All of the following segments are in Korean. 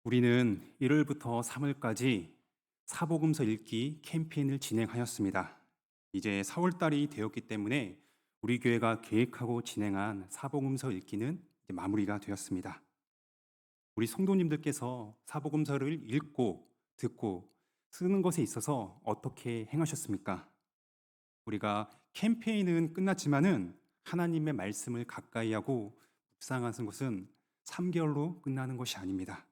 우리는 1월부터 3월까지 사복음서 읽기 캠페인을 진행하였습니다. 이제 4월 달이 되었기 때문에 우리 교회가 계획하고 진행한 사복음서 읽기는 이제 마무리가 되었습니다. 우리 성도님들께서 사복음서를 읽고 듣고 쓰는 것에 있어서 어떻게 행하셨습니까? 우리가 캠페인은 끝났지만은 하나님의 말씀을 가까이 하고 묵상하는 것은 3개월로 끝나는 것이 아닙니다.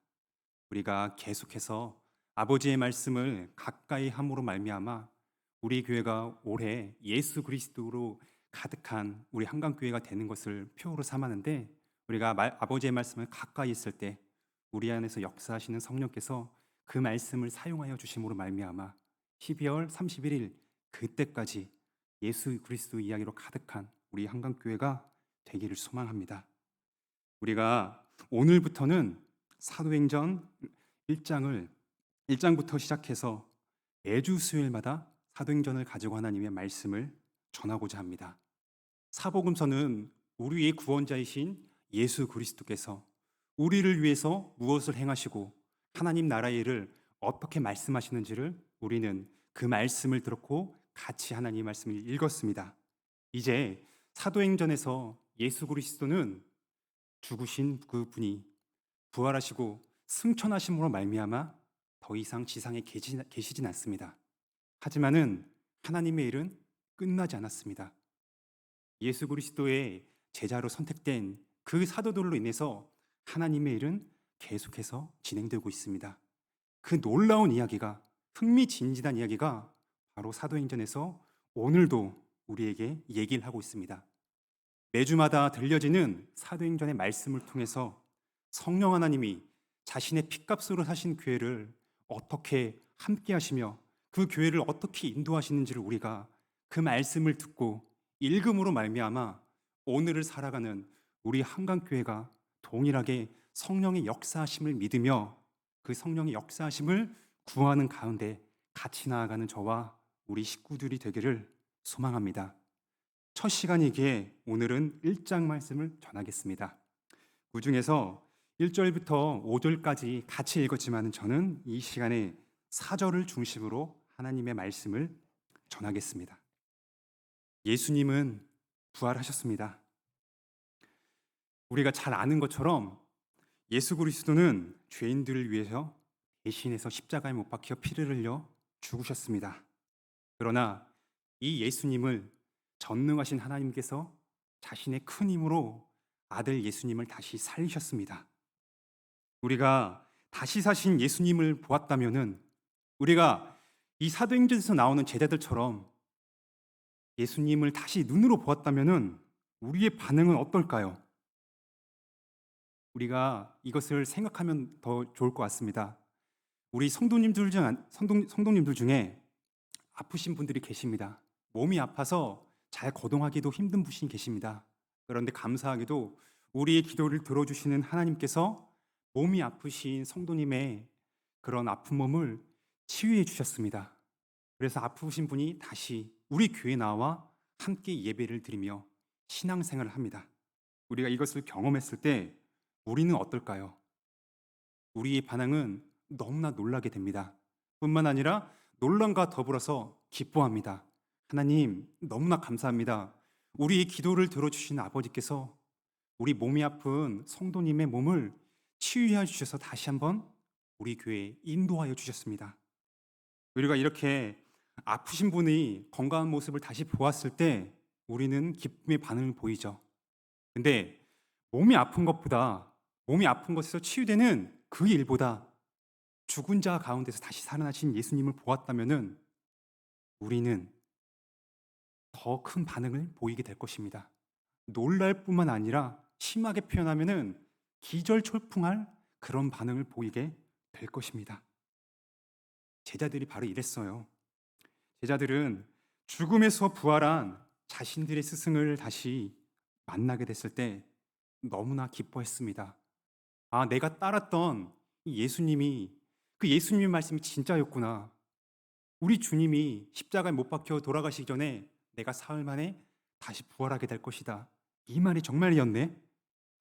우리가 계속해서 아버지의 말씀을 가까이 함으로 말미암아 우리 교회가 올해 예수 그리스도로 가득한 우리 한강교회가 되는 것을 표로 삼았는데, 우리가 아버지의 말씀을 가까이 있을 때 우리 안에서 역사하시는 성령께서 그 말씀을 사용하여 주심으로 말미암아 12월 31일 그때까지 예수 그리스도 이야기로 가득한 우리 한강교회가 되기를 소망합니다. 우리가 오늘부터는 사도행전 1장부터 시작해서 매주 수요일마다 사도행전을 가지고 하나님의 말씀을 전하고자 합니다. 사복음서는 우리의 구원자이신 예수 그리스도께서 우리를 위해서 무엇을 행하시고 하나님 나라의 일을 어떻게 말씀하시는지를 우리는 그 말씀을 들었고 같이 하나님의 말씀을 읽었습니다. 이제 사도행전에서 예수 그리스도는 죽으신 그 분이 부활하시고 승천하심으로 말미암아 더 이상 지상에 계시진 않습니다. 하지만은 하나님의 일은 끝나지 않았습니다. 예수 그리스도의 제자로 선택된 그 사도들로 인해서 하나님의 일은 계속해서 진행되고 있습니다. 그 놀라운 이야기가, 흥미진진한 이야기가 바로 사도행전에서 오늘도 우리에게 얘기를 하고 있습니다. 매주마다 들려지는 사도행전의 말씀을 통해서 성령 하나님이 자신의 핏값으로 사신 교회를 어떻게 함께 하시며 그 교회를 어떻게 인도하시는지를 우리가 그 말씀을 듣고 읽음으로 말미암아 오늘을 살아가는 우리 한강교회가 동일하게 성령의 역사하심을 믿으며 그 성령의 역사하심을 구하는 가운데 같이 나아가는 저와 우리 식구들이 되기를 소망합니다. 첫 시간이기에 오늘은 1장 말씀을 전하겠습니다. 그 중에서 1절부터 5절까지 같이 읽었지만 저는 이 시간에 4절을 중심으로 하나님의 말씀을 전하겠습니다. 예수님은 부활하셨습니다. 우리가 잘 아는 것처럼 예수 그리스도는 죄인들을 위해서 대신해서 십자가에 못 박혀 피를 흘려 죽으셨습니다. 그러나 이 예수님을 전능하신 하나님께서 자신의 큰 힘으로 아들 예수님을 다시 살리셨습니다. 우리가 다시 사신 예수님을 보았다면은, 우리가 이 사도행전에서 나오는 제자들처럼 예수님을 다시 눈으로 보았다면은 우리의 반응은 어떨까요? 우리가 이것을 생각하면 더 좋을 것 같습니다. 우리 성도님들 중에 아프신 분들이 계십니다. 몸이 아파서 잘 거동하기도 힘든 분이 계십니다. 그런데 감사하게도 우리의 기도를 들어주시는 하나님께서 몸이 아프신 성도님의 그런 아픈 몸을 치유해 주셨습니다. 그래서 아프신 분이 다시 우리 교회에 나와 함께 예배를 드리며 신앙생활을 합니다. 우리가 이것을 경험했을 때 우리는 어떨까요? 우리의 반응은 너무나 놀라게 됩니다. 뿐만 아니라 놀람과 더불어서 기뻐합니다. 하나님, 너무나 감사합니다. 우리의 기도를 들어주신 아버지께서 우리 몸이 아픈 성도님의 몸을 치유해 주셔서 다시 한번 우리 교회에 인도하여 주셨습니다. 우리가 이렇게 아프신 분이 건강한 모습을 다시 보았을 때 우리는 기쁨의 반응을 보이죠. 근데 몸이 아픈 것에서 치유되는 그 일보다 죽은 자 가운데서 다시 살아나신 예수님을 보았다면은 우리는 더 큰 반응을 보이게 될 것입니다. 놀랄 뿐만 아니라 심하게 표현하면은 기절초풍할 그런 반응을 보이게 될 것입니다. 제자들이 바로 이랬어요. 제자들은 죽음에서 부활한 자신들의 스승을 다시 만나게 됐을 때 너무나 기뻐했습니다. 아, 내가 따랐던 이 예수님이, 그 예수님의 말씀이 진짜였구나. 우리 주님이 십자가에 못 박혀 돌아가시기 전에 내가 사흘 만에 다시 부활하게 될 것이다. 이 말이 정말이었네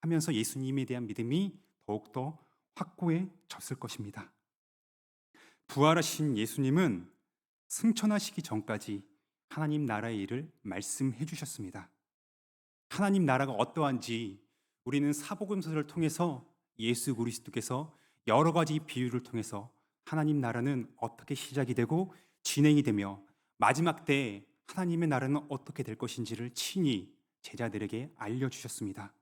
하면서 예수님에 대한 믿음이 더욱더 확고해졌을 것입니다. 부활하신 예수님은 승천하시기 전까지 하나님 나라의 일을 말씀해 주셨습니다. 하나님 나라가 어떠한지 우리는 사복음서를 통해서 예수 그리스도께서 여러 가지 비유를 통해서 하나님 나라는 어떻게 시작이 되고 진행이 되며 마지막 때 하나님의 나라는 어떻게 될 것인지를 친히 제자들에게 알려주셨습니다.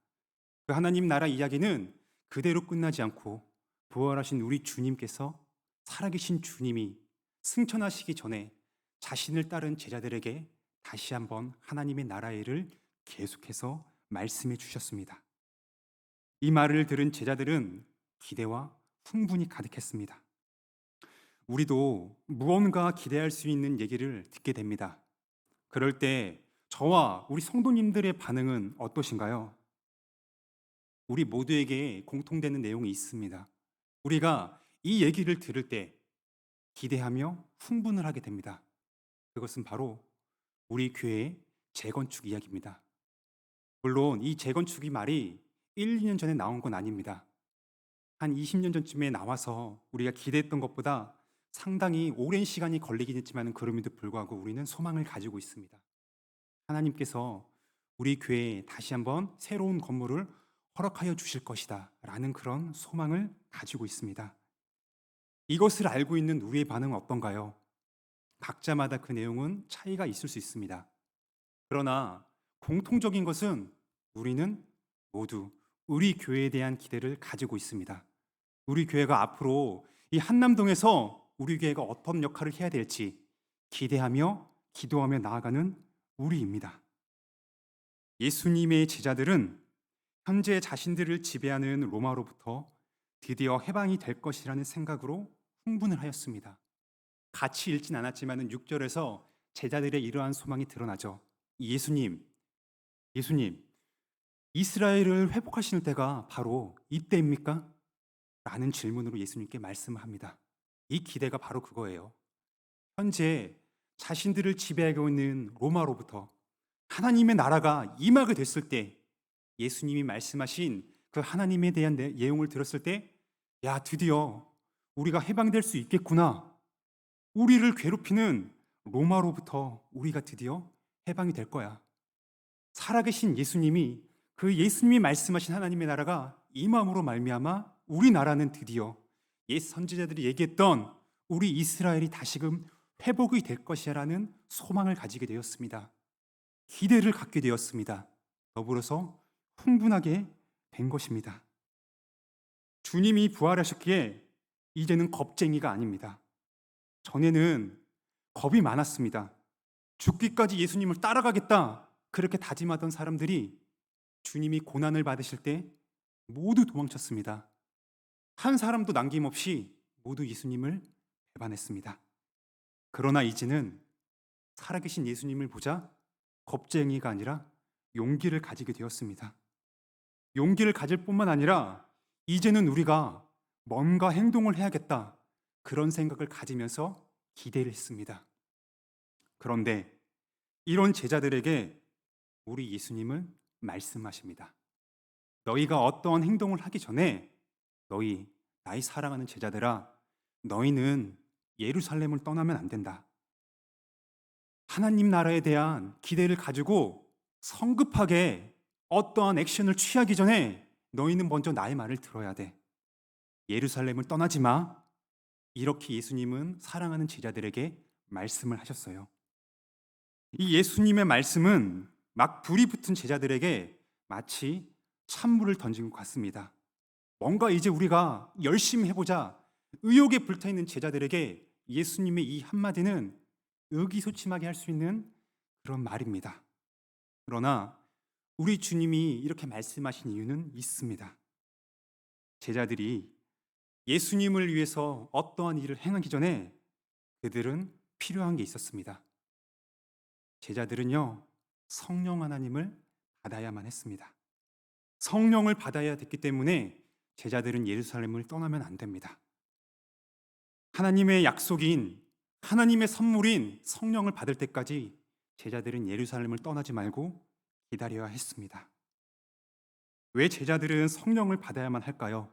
그 하나님 나라 이야기는 그대로 끝나지 않고 부활하신 우리 주님께서 살아계신 주님이 승천하시기 전에 자신을 따른 제자들에게 다시 한번 하나님의 나라의 일을 계속해서 말씀해 주셨습니다. 이 말을 들은 제자들은 기대와 흥분이 가득했습니다. 우리도 무언가 기대할 수 있는 얘기를 듣게 됩니다. 그럴 때 저와 우리 성도님들의 반응은 어떠신가요? 우리 모두에게 공통되는 내용이 있습니다. 우리가 이 얘기를 들을 때 기대하며 흥분을 하게 됩니다. 그것은 바로 우리 교회의 재건축 이야기입니다. 물론 이 재건축이 말이 1, 2년 전에 나온 건 아닙니다. 한 20년 전쯤에 나와서 우리가 기대했던 것보다 상당히 오랜 시간이 걸리긴 했지만 그럼에도 불구하고 우리는 소망을 가지고 있습니다. 하나님께서 우리 교회에 다시 한번 새로운 건물을 허락하여 주실 것이다 라는 그런 소망을 가지고 있습니다. 이것을 알고 있는 우리의 반응은 어떤가요? 각자마다 그 내용은 차이가 있을 수 있습니다. 그러나 공통적인 것은 우리는 모두 우리 교회에 대한 기대를 가지고 있습니다. 우리 교회가 앞으로 이 한남동에서 우리 교회가 어떤 역할을 해야 될지 기대하며 기도하며 나아가는 우리입니다. 예수님의 제자들은 현재 자신들을 지배하는 로마로부터 드디어 해방이 될 것이라는 생각으로 흥분을 하였습니다. 같이 읽진 않았지만 6절에서 제자들의 이러한 소망이 드러나죠. 예수님, 이스라엘을 회복하시는 때가 바로 이때입니까? 라는 질문으로 예수님께 말씀을 합니다. 이 기대가 바로 그거예요. 현재 자신들을 지배하고 있는 로마로부터 하나님의 나라가 임하게 됐을 때 예수님이 말씀하신 그 하나님에 대한 내용을 들었을 때 야, 드디어 우리가 해방될 수 있겠구나. 우리를 괴롭히는 로마로부터 우리가 드디어 해방이 될 거야. 살아계신 예수님이 그 예수님이 말씀하신 하나님의 나라가 임함으로 말미암아 우리 나라는 드디어 옛 선지자들이 얘기했던 우리 이스라엘이 다시금 회복이 될 것이라는 소망을 가지게 되었습니다. 기대를 갖게 되었습니다. 더불어서 흥분하게 된 것입니다. 주님이 부활하셨기에 이제는 겁쟁이가 아닙니다. 전에는 겁이 많았습니다. 죽기까지 예수님을 따라가겠다 그렇게 다짐하던 사람들이 주님이 고난을 받으실 때 모두 도망쳤습니다. 한 사람도 남김없이 모두 예수님을 배반했습니다. 그러나 이제는 살아계신 예수님을 보자 겁쟁이가 아니라 용기를 가지게 되었습니다. 용기를 가질 뿐만 아니라 이제는 우리가 뭔가 행동을 해야겠다 그런 생각을 가지면서 기대를 했습니다. 그런데 이런 제자들에게 우리 예수님은 말씀하십니다. 너희가 어떠한 행동을 하기 전에 너희 나의 사랑하는 제자들아 너희는 예루살렘을 떠나면 안 된다. 하나님 나라에 대한 기대를 가지고 성급하게 어떠한 액션을 취하기 전에 너희는 먼저 나의 말을 들어야 돼. 예루살렘을 떠나지 마. 이렇게 예수님은 사랑하는 제자들에게 말씀을 하셨어요. 이 예수님의 말씀은 막 불이 붙은 제자들에게 마치 찬물을 던진 것 같습니다. 뭔가 이제 우리가 열심히 해보자 의욕에 불타있는 제자들에게 예수님의 이 한마디는 의기소침하게 할 수 있는 그런 말입니다. 그러나 우리 주님이 이렇게 말씀하신 이유는 있습니다. 제자들이 예수님을 위해서 어떠한 일을 행하기 전에 그들은 필요한 게 있었습니다. 제자들은요, 성령 하나님을 받아야만 했습니다. 성령을 받아야 됐기 때문에 제자들은 예루살렘을 떠나면 안 됩니다. 하나님의 약속인 하나님의 선물인 성령을 받을 때까지 제자들은 예루살렘을 떠나지 말고 기다려야 했습니다. 왜 제자들은 성령을 받아야만 할까요?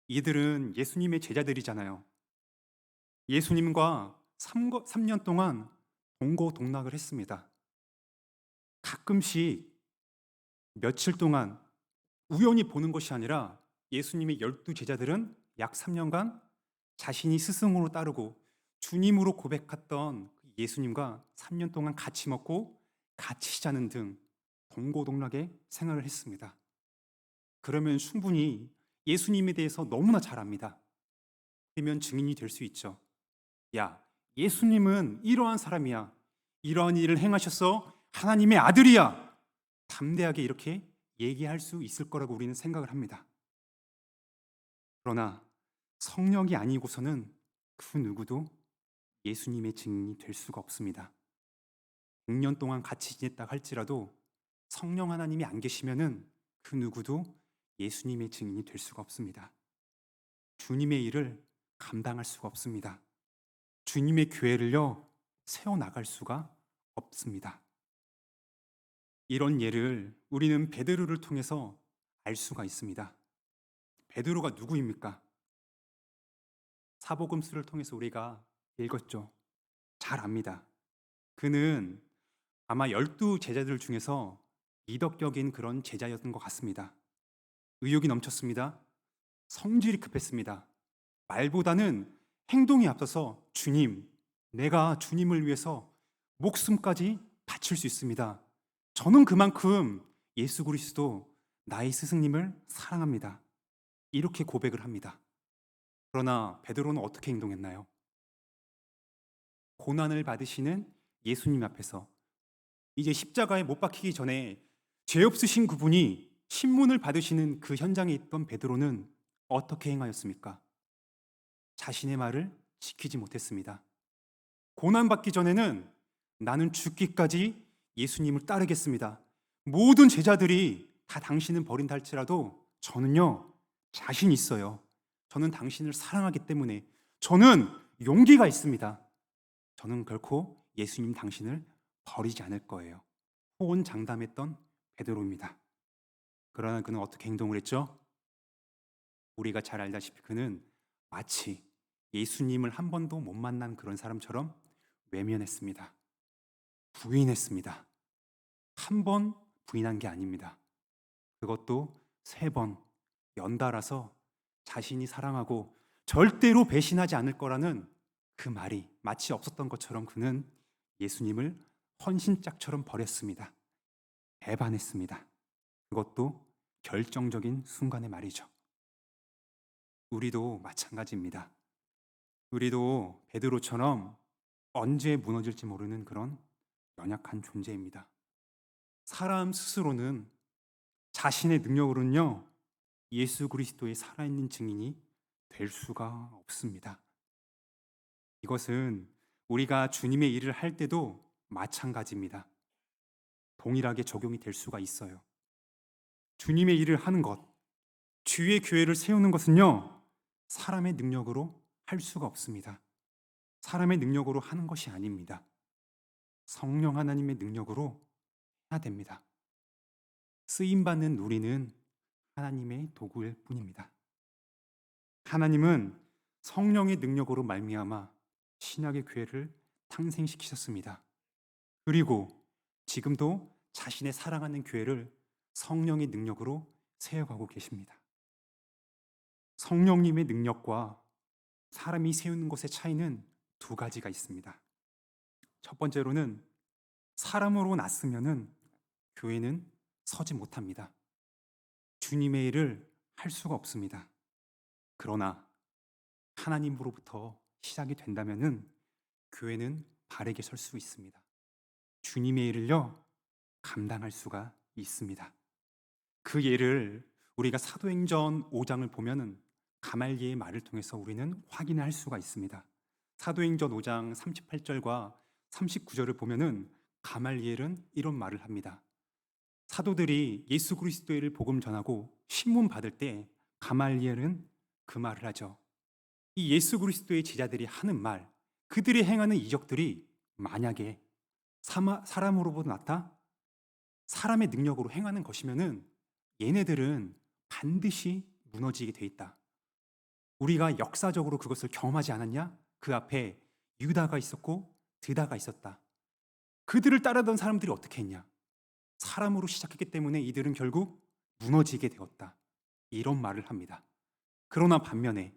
이들은 예수님의 제자들이잖아요. 예수님과 3년 동안 동고동락을 했습니다. 가끔씩 며칠 동안 우연히 보는 것이 아니라 예수님의 12제자들은 약 3년간 자신이 스승으로 따르고 주님으로 고백했던 예수님과 3년 동안 같이 먹고 같이 자는 등 동고동락의 생활을 했습니다. 그러면 충분히 예수님에 대해서 너무나 잘 압니다. 그러면 증인이 될 수 있죠. 야, 예수님은 이러한 사람이야. 이러한 일을 행하셔서 하나님의 아들이야. 담대하게 이렇게 얘기할 수 있을 거라고 우리는 생각을 합니다. 그러나 성령이 아니고서는 그 누구도 예수님의 증인이 될 수가 없습니다. 6년 동안 같이 지냈다 할지라도 성령 하나님이 안 계시면은 그 누구도 예수님의 증인이 될 수가 없습니다. 주님의 일을 감당할 수가 없습니다. 주님의 교회를요, 세워나갈 수가 없습니다. 이런 예를 우리는 베드로를 통해서 알 수가 있습니다. 베드로가 누구입니까? 사복음서를 통해서 우리가 읽었죠. 잘 압니다. 그는 아마 12제자들 중에서 이덕적인 그런 제자였던 것 같습니다. 의욕이 넘쳤습니다. 성질이 급했습니다. 말보다는 행동이 앞서서 주님, 내가 주님을 위해서 목숨까지 바칠 수 있습니다. 저는 그만큼 예수 그리스도 나의 스승님을 사랑합니다. 이렇게 고백을 합니다. 그러나 베드로는 어떻게 행동했나요? 고난을 받으시는 예수님 앞에서 이제 십자가에 못 박히기 전에 죄 없으신 그분이 신문을 받으시는 그 현장에 있던 베드로는 어떻게 행하였습니까? 자신의 말을 지키지 못했습니다. 고난받기 전에는 나는 죽기까지 예수님을 따르겠습니다. 모든 제자들이 다 당신은 버린다 할지라도 저는요, 자신 있어요. 저는 당신을 사랑하기 때문에 저는 용기가 있습니다. 저는 결코 예수님 당신을 버리지 않을 거예요. 호언장담했던 베드로입니다. 그러나 그는 어떻게 행동을 했죠? 우리가 잘 알다시피 그는 마치 예수님을 한 번도 못 만난 그런 사람처럼 외면했습니다. 부인했습니다. 한 번 부인한 게 아닙니다. 그것도 3번 연달아서 자신이 사랑하고 절대로 배신하지 않을 거라는 그 말이 마치 없었던 것처럼 그는 예수님을 헌신짝처럼 버렸습니다. 배반했습니다. 그것도 결정적인 순간의 말이죠. 우리도 마찬가지입니다. 우리도 베드로처럼 언제 무너질지 모르는 그런 연약한 존재입니다. 사람 스스로는 자신의 능력으로는요, 예수 그리스도의 살아있는 증인이 될 수가 없습니다. 이것은 우리가 주님의 일을 할 때도 마찬가지입니다. 동일하게 적용이 될 수가 있어요. 주님의 일을 하는 것, 주의 교회를 세우는 것은요, 사람의 능력으로 할 수가 없습니다. 사람의 능력으로 하는 것이 아닙니다. 성령 하나님의 능력으로 해야 됩니다. 쓰임받는 우리는 하나님의 도구일 뿐입니다. 하나님은 성령의 능력으로 말미암아 신약의 교회를 탄생시키셨습니다. 그리고 지금도 자신의 사랑하는 교회를 성령의 능력으로 세워가고 계십니다. 성령님의 능력과 사람이 세우는 것의 차이는 2가지가 있습니다. 첫 번째로는 사람으로 났으면은 교회는 서지 못합니다. 주님의 일을 할 수가 없습니다. 그러나 하나님으로부터 시작이 된다면은 교회는 바르게 설 수 있습니다. 주님의 일을요, 감당할 수가 있습니다. 그 예를 우리가 사도행전 5장을 보면은 가말리의 말을 통해서 우리는 확인할 수가 있습니다. 사도행전 5장 38절과 39절을 보면은 가말리엘은 이런 말을 합니다. 사도들이 예수 그리스도를 복음 전하고 신문 받을 때 가말리엘은 그 말을 하죠. 이 예수 그리스도의 제자들이 하는 말, 그들이 행하는 이적들이 만약에 사람으로부터 나타 사람의 능력으로 행하는 것이면은 얘네들은 반드시 무너지게 돼 있다. 우리가 역사적으로 그것을 경험하지 않았냐? 그 앞에 유다가 있었고 드다가 있었다. 그들을 따르던 사람들이 어떻게 했냐? 사람으로 시작했기 때문에 이들은 결국 무너지게 되었다. 이런 말을 합니다. 그러나 반면에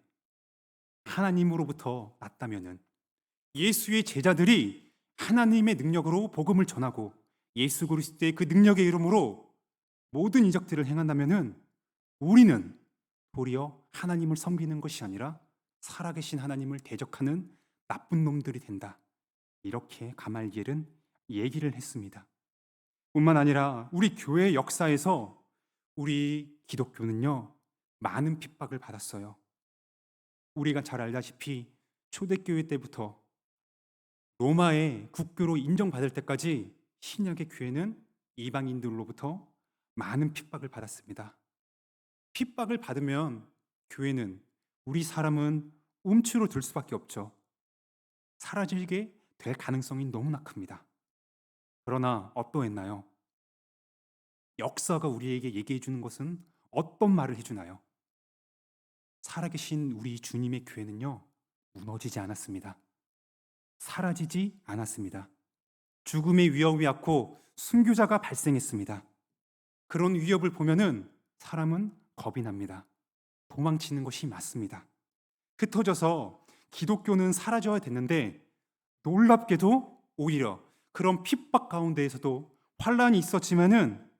하나님으로부터 났다면은 예수의 제자들이 하나님의 능력으로 복음을 전하고 예수 그리스도의 그 능력의 이름으로 모든 이적들을 행한다면은 우리는 도리어 하나님을 섬기는 것이 아니라 살아계신 하나님을 대적하는 나쁜 놈들이 된다. 이렇게 가말리엘은 얘기를 했습니다. 뿐만 아니라 우리 교회 역사에서 우리 기독교는요, 많은 핍박을 받았어요. 우리가 잘 알다시피 초대교회 때부터 로마의 국교로 인정받을 때까지 신약의 교회는 이방인들로부터 많은 핍박을 받았습니다. 핍박을 받으면 교회는, 우리 사람은 움츠러 들 수밖에 없죠. 사라지게 될 가능성이 너무나 큽니다. 그러나 어떠했나요? 역사가 우리에게 얘기해 주는 것은 어떤 말을 해주나요? 살아계신 우리 주님의 교회는요, 무너지지 않았습니다. 사라지지 않았습니다. 죽음의 위협이 왔고 순교자가 발생했습니다. 그런 위협을 보면은 사람은 겁이 납니다. 도망치는 것이 맞습니다. 흩어져서 기독교는 사라져야 됐는데 놀랍게도 오히려 그런 핍박 가운데에서도 환란이 있었지만은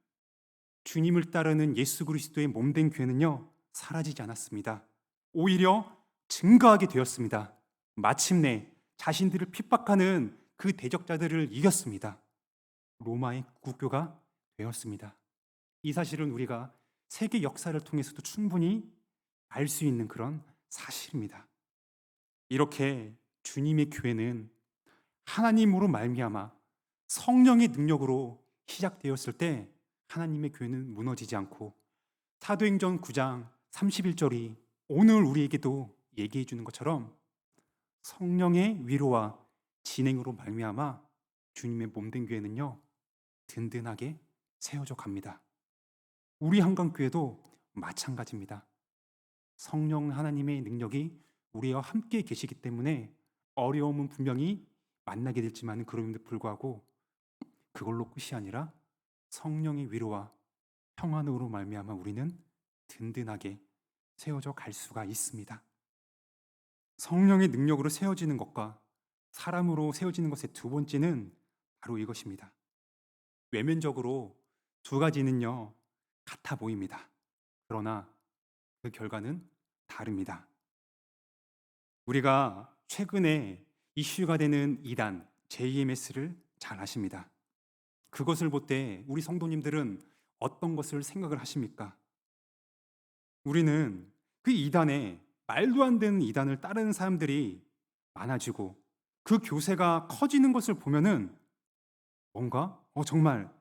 주님을 따르는 예수 그리스도의 몸된 교회는요, 사라지지 않았습니다. 오히려 증가하게 되었습니다. 마침내 자신들을 핍박하는 그 대적자들을 이겼습니다. 로마의 국교가 되었습니다. 이 사실은 우리가 세계 역사를 통해서도 충분히 알 수 있는 그런 사실입니다. 이렇게 주님의 교회는 하나님으로 말미암아 성령의 능력으로 시작되었을 때 하나님의 교회는 무너지지 않고 사도행전 9장 31절이 오늘 우리에게도 얘기해 주는 것처럼 성령의 위로와 진행으로 말미암아 주님의 몸된 교회는요, 든든하게 세워져 갑니다. 우리 한강교회도 마찬가지입니다. 성령 하나님의 능력이 우리와 함께 계시기 때문에 어려움은 분명히 만나게 될지만 그럼에도 불구하고 그걸로 끝이 아니라 성령의 위로와 평안으로 말미암아 우리는 든든하게 세워져 갈 수가 있습니다. 성령의 능력으로 세워지는 것과 사람으로 세워지는 것의 두 번째는 바로 이것입니다. 외면적으로 두 가지는요, 같아 보입니다. 그러나 그 결과는 다릅니다. 우리가 최근에 이슈가 되는 이단 JMS를 잘 아십니다. 그것을 볼 때 우리 성도님들은 어떤 것을 생각을 하십니까? 우리는 그 이단에 말도 안 되는 이단을 따르는 사람들이 많아지고 그 교세가 커지는 것을 보면은 뭔가 정말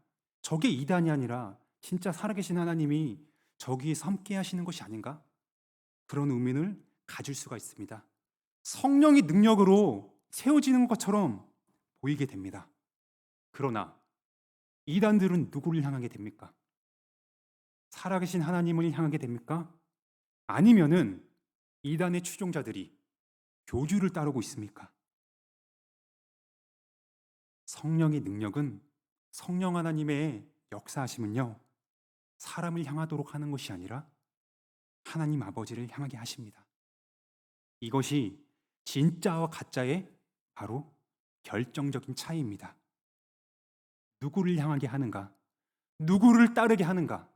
저게 이단이 아니라 진짜 살아계신 하나님이 저기에서 함께 하시는 것이 아닌가? 그런 의미를 가질 수가 있습니다. 성령의 능력으로 세워지는 것처럼 보이게 됩니다. 그러나 이단들은 누구를 향하게 됩니까? 살아계신 하나님을 향하게 됩니까? 아니면은 이단의 추종자들이 교주를 따르고 있습니까? 성령의 능력은, 성령 하나님의 역사하심은요, 사람을 향하도록 하는 것이 아니라 하나님 아버지를 향하게 하십니다. 이것이 진짜와 가짜의 바로 결정적인 차이입니다. 누구를 향하게 하는가? 누구를 따르게 하는가?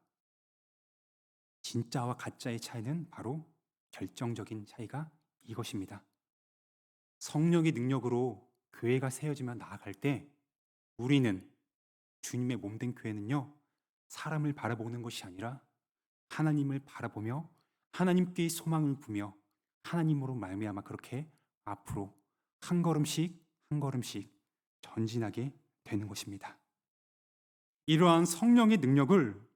진짜와 가짜의 차이는 바로 결정적인 차이가 이것입니다. 성령의 능력으로 교회가 세워지며 나아갈 때 우리는, 주님의 몸된 교회는요, 사람을 바라보는 것이 아니라 하나님을 바라보며 하나님께 소망을 두며 하나님으로 말미암아 그렇게 앞으로 한 걸음씩 한 걸음씩 전진하게 되는 것입니다. 이러한 성령의 능력을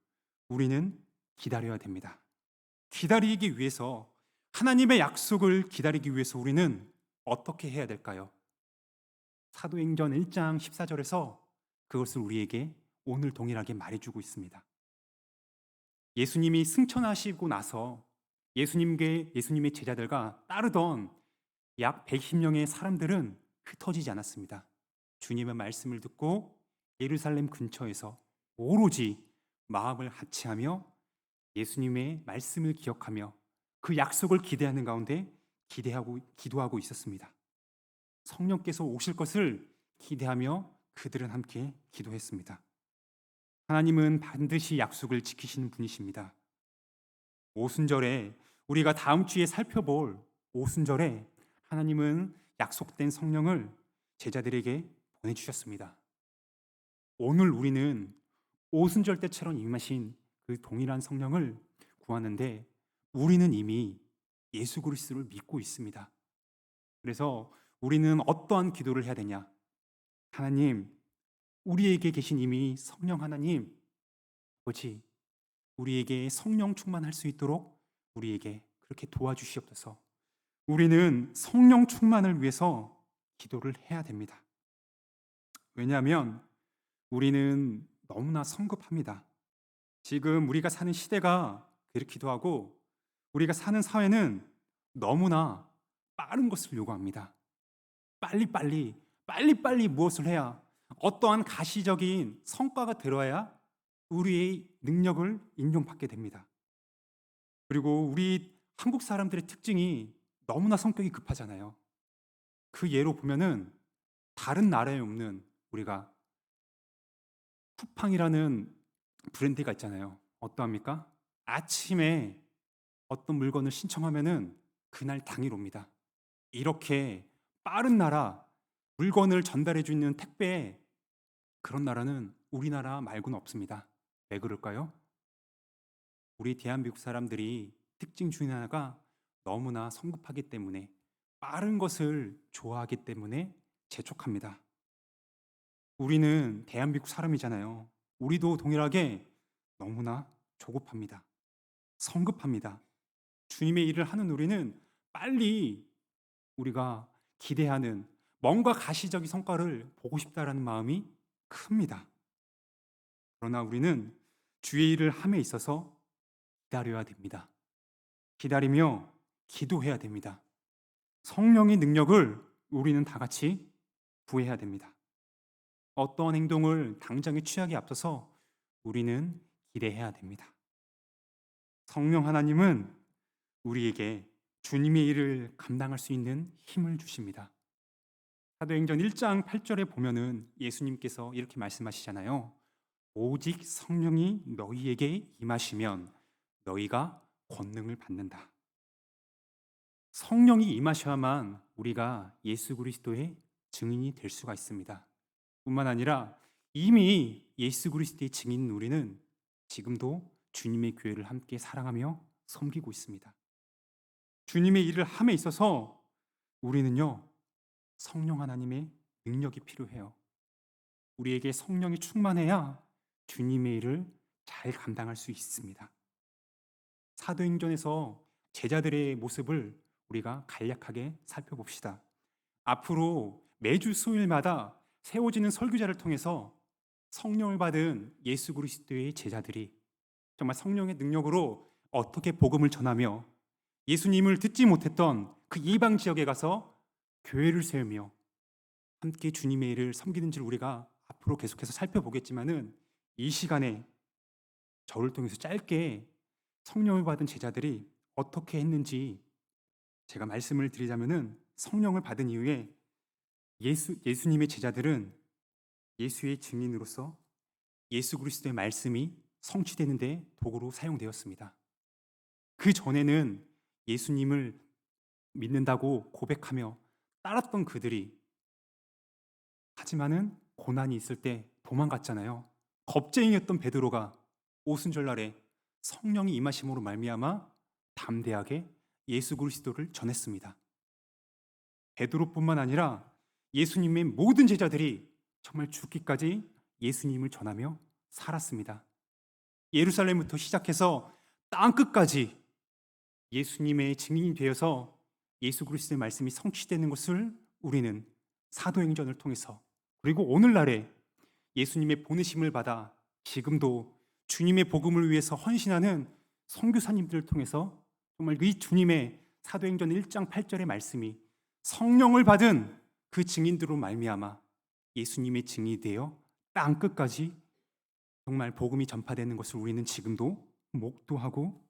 우리는 기다려야 됩니다. 기다리기 위해서, 하나님의 약속을 기다리기 위해서 우리는 어떻게 해야 될까요? 사도행전 1장 14절에서 그것을 우리에게 오늘 동일하게 말해주고 있습니다. 예수님이 승천하시고 나서 예수님의 제자들과 따르던 약 110명의 사람들은 흩어지지 않았습니다. 주님의 말씀을 듣고 예루살렘 근처에서 오로지 마음을 합치하며 예수님의 말씀을 기억하며 그 약속을 기대하는 가운데 기도하고 있었습니다. 성령께서 오실 것을 기대하며 그들은 함께 기도했습니다. 하나님은 반드시 약속을 지키시는 분이십니다. 오순절에 우리가 다음 주에 살펴볼 오순절에 하나님은 약속된 성령을 제자들에게 보내주셨습니다. 오늘 우리는 오순절 때처럼 임하신 그 동일한 성령을 구하는데 우리는 이미 예수 그리스도를 믿고 있습니다. 그래서 우리는 어떠한 기도를 해야 되냐? 하나님, 우리에게 계신 이미 성령 하나님, 아버지, 우리에게 성령 충만할 수 있도록 우리에게 그렇게 도와주시옵소서. 우리는 성령 충만을 위해서 기도를 해야 됩니다. 왜냐하면 우리는 너무나 성급합니다. 지금 우리가 사는 시대가 그렇기도 하고 우리가 사는 사회는 너무나 빠른 것을 요구합니다. 빨리빨리 무엇을 해야 어떠한 가시적인 성과가 들어야 우리의 능력을 인정받게 됩니다. 그리고 우리 한국 사람들의 특징이 너무나 성격이 급하잖아요. 그 예로 보면은 다른 나라에 없는 우리가 쿠팡이라는 브랜드가 있잖아요. 어떠합니까? 아침에 어떤 물건을 신청하면은 그날 당일 옵니다. 이렇게 빠른 나라, 물건을 전달해 주는 택배 그런 나라는 우리나라 말고는 없습니다. 왜 그럴까요? 우리 대한민국 사람들이 특징 중에 하나가 너무나 성급하기 때문에 빠른 것을 좋아하기 때문에 재촉합니다. 우리는 대한민국 사람이잖아요. 우리도 동일하게 너무나 조급합니다. 성급합니다. 주님의 일을 하는 우리는 빨리 우리가 기대하는 뭔가 가시적인 성과를 보고 싶다라는 마음이 큽니다. 그러나 우리는 주의 일을 함에 있어서 기다려야 됩니다. 기다리며 기도해야 됩니다. 성령의 능력을 우리는 다 같이 구해야 됩니다. 어떠한 행동을 당장에 취하기 앞서서 우리는 기대해야 됩니다. 성령 하나님은 우리에게 주님의 일을 감당할 수 있는 힘을 주십니다. 사도행전 1장 8절에 보면은 예수님께서 이렇게 말씀하시잖아요. 오직 성령이 너희에게 임하시면 너희가 권능을 받는다. 성령이 임하셔야만 우리가 예수 그리스도의 증인이 될 수가 있습니다. 뿐만 아니라 이미 예수 그리스도의 증인인 우리는 지금도 주님의 교회를 함께 사랑하며 섬기고 있습니다. 주님의 일을 함에 있어서 우리는요, 성령 하나님의 능력이 필요해요. 우리에게 성령이 충만해야 주님의 일을 잘 감당할 수 있습니다. 사도행전에서 제자들의 모습을 우리가 간략하게 살펴봅시다. 앞으로 매주 수요일마다 세워지는 설교자를 통해서 성령을 받은 예수 그리스도의 제자들이 정말 성령의 능력으로 어떻게 복음을 전하며 예수님을 듣지 못했던 그 이방 지역에 가서 교회를 세우며 함께 주님의 일을 섬기는지를 우리가 앞으로 계속해서 살펴보겠지만은 이 시간에 저를 통해서 짧게 성령을 받은 제자들이 어떻게 했는지 제가 말씀을 드리자면은 성령을 받은 이후에 예수님의 제자들은 예수의 증인으로서 예수 그리스도의 말씀이 성취되는데 도구로 사용되었습니다. 그 전에는 예수님을 믿는다고 고백하며 따랐던 그들이 하지만은 고난이 있을 때 도망갔잖아요. 겁쟁이였던 베드로가 오순절 날에 성령이 임하심으로 말미암아 담대하게 예수 그리스도를 전했습니다. 베드로뿐만 아니라 예수님의 모든 제자들이 정말 죽기까지 예수님을 전하며 살았습니다. 예루살렘부터 시작해서 땅 끝까지 예수님의 증인이 되어서 예수 그리스도의 말씀이 성취되는 것을 우리는 사도행전을 통해서 그리고 오늘날에 예수님의 보내심을 받아 지금도 주님의 복음을 위해서 헌신하는 선교사님들을 통해서 정말 이 주님의 사도행전 1장 8절의 말씀이 성령을 받은 그 증인들로 말미암아 예수님의 증인이 되어 땅 끝까지 정말 복음이 전파되는 것을 우리는 지금도 목도하고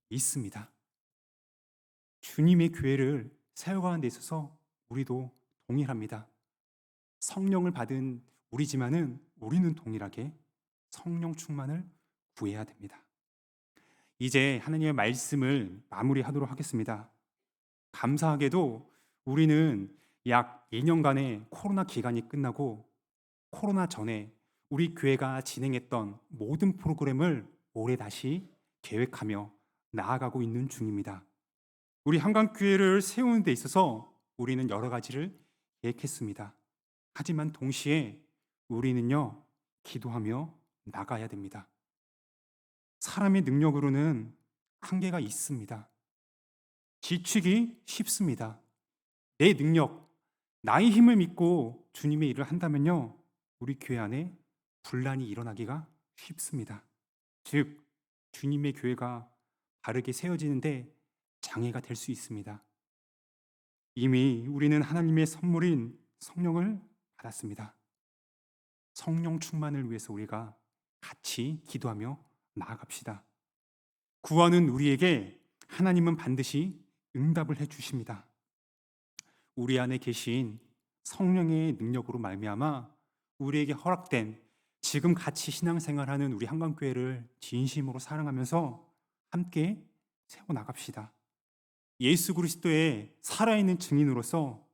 있습니다. 주님의 교회를 세워가는 데 있어서 우리도 동일합니다. 성령을 받은 우리지만은 우리는 동일하게 성령 충만을 구해야 됩니다. 이제 하나님의 말씀을 마무리하도록 하겠습니다. 감사하게도 우리는 약 2년간의 코로나 기간이 끝나고 코로나 전에 우리 교회가 진행했던 모든 프로그램을 올해 다시 계획하며 나아가고 있는 중입니다. 우리 한강교회를 세우는 데 있어서 우리는 여러 가지를 계획했습니다. 하지만 동시에 우리는요, 기도하며 나가야 됩니다. 사람의 능력으로는 한계가 있습니다. 지치기 쉽습니다. 내 능력, 나의 힘을 믿고 주님의 일을 한다면요, 우리 교회 안에 분란이 일어나기가 쉽습니다. 즉, 주님의 교회가 바르게 세워지는데 장애가 될 수 있습니다. 이미 우리는 하나님의 선물인 성령을 받았습니다. 성령 충만을 위해서 우리가 같이 기도하며 나아갑시다. 구하는 우리에게 하나님은 반드시 응답을 해주십니다. 우리 안에 계신 성령의 능력으로 말미암아 우리에게 허락된 지금 같이 신앙생활하는 우리 한강교회를 진심으로 사랑하면서 함께 세워나갑시다. 예수 그리스도의 살아있는 증인으로서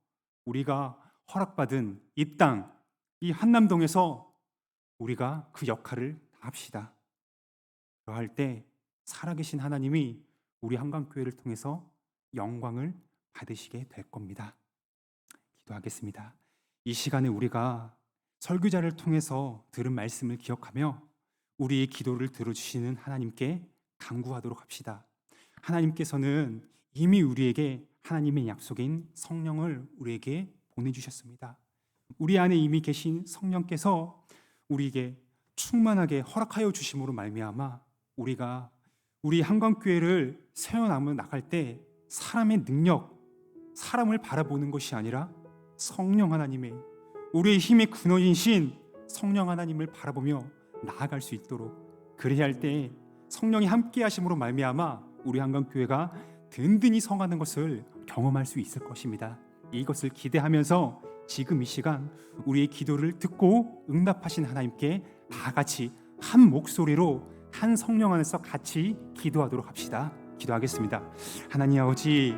우리가 허락받은 이 땅, 이 한남동에서 우리가 그 역할을 다합시다. 그러할 때 살아계신 하나님이 우리 한강교회를 통해서 영광을 받으시게 될 겁니다. 기도하겠습니다. 이 시간에 우리가 설교자를 통해서 들은 말씀을 기억하며 우리의 기도를 들어주시는 하나님께 간구하도록 합시다. 하나님께서는 이미 우리에게 하나님의 약속인 성령을 우리에게 보내주셨습니다. 우리 안에 이미 계신 성령께서 우리에게 충만하게 허락하여 주심으로 말미암아 우리가 우리 한강교회를 세워나며 나갈 때 사람의 능력, 사람을 바라보는 것이 아니라 성령 하나님의, 우리의 힘의 근원이신 성령 하나님을 바라보며 나아갈 수 있도록, 그래야 할 때 성령이 함께 하심으로 말미암아 우리 한강교회가 든든히 성하는 것을 경험할 수 있을 것입니다. 이것을 기대하면서 지금 이 시간 우리의 기도를 듣고 응답하신 하나님께 다 같이 한 목소리로 한 성령 안에서 같이 기도하도록 합시다. 기도하겠습니다. 하나님 아버지,